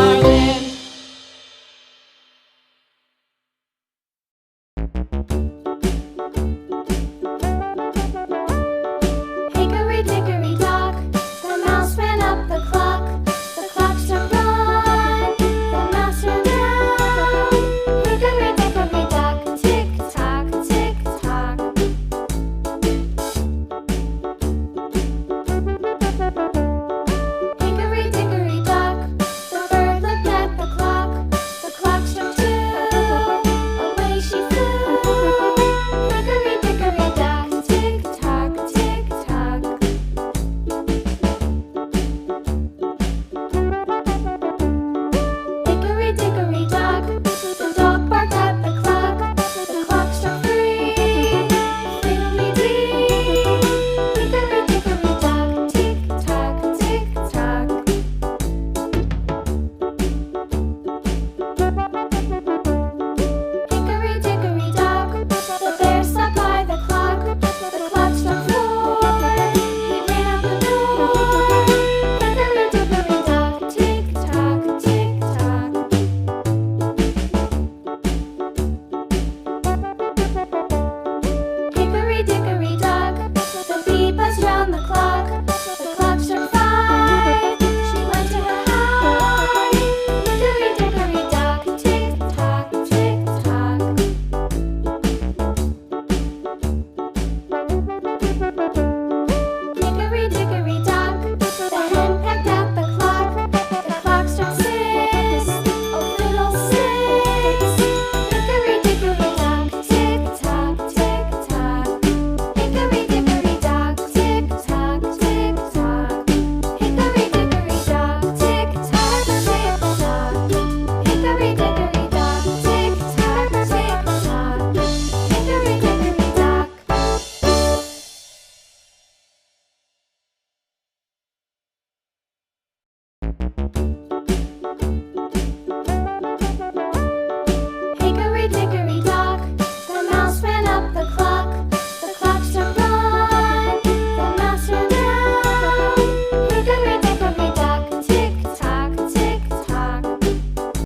Marlin. Hickory dickory dock, the mouse ran up the clock. The clock struck one, the mouse ran down. Hickory dickory dock, tick tock, tick tock. Hickory dickory dock, the bird looked at the clock. The clock struck two, away she flew. Hickory dickory dock, tick tock, tick tock. Hickory dickory dock, the dog barked at the clock. The clock struck three, fiddly-dee. Hickory dickory dock, tick tock, tick tock. Hickory dickory dock, the bear sat by the clock. The clock struck four, he ran out the door. Hickory dickory dock, tick tock, tick tock. Hickory dickory dock, the bee buzzed round the clock. The clock struck five, she went to her hive. Hickory dickory dock, tick tock, tick tock. Hickory dickory dock, the hen pecked at the clock. The clock struck six, oh fiddle-six. Hickory dickory dock, tick tock, tick tock. Hickory dickory dock, tick tock, tick tock. Hickory dickory dock, tick tock, tick tock. Hickory dickory dock, tick tock, tick tock. Hickory dickory dock. Hickory dickory